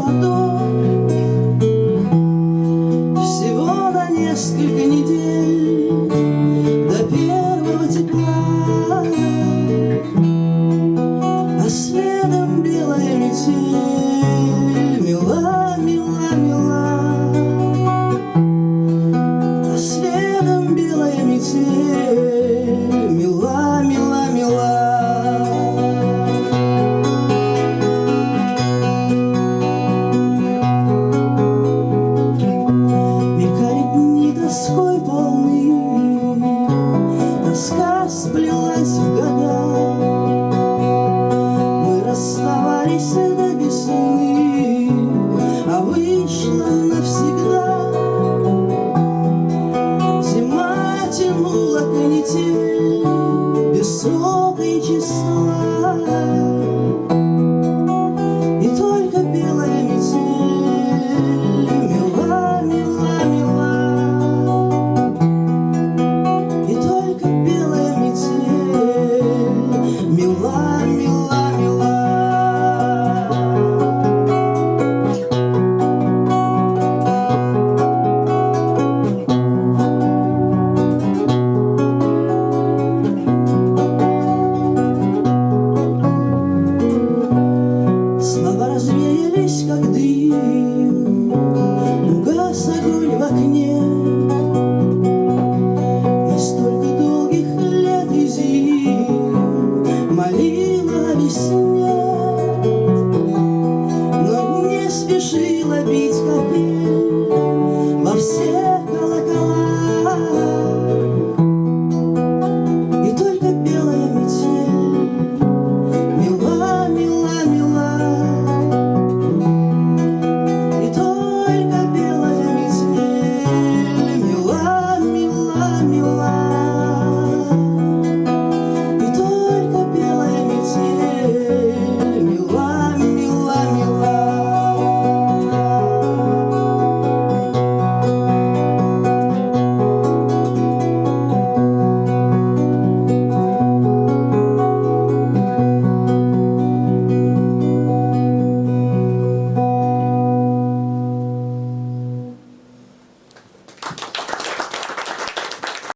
холодок, всего на несколько недель до первого тепла, а следом белая метель, мила, мила, мила, а следом белая метель, мила, мила, мила. Тоской полны, тоска сплелась в года. Мы расставались до весны, а вышло навсегда. Зима тянула канитель без срока и числа, и только белая метель, мила, мила, мила. Мила, мила, мила. Слова развеялись, как дым.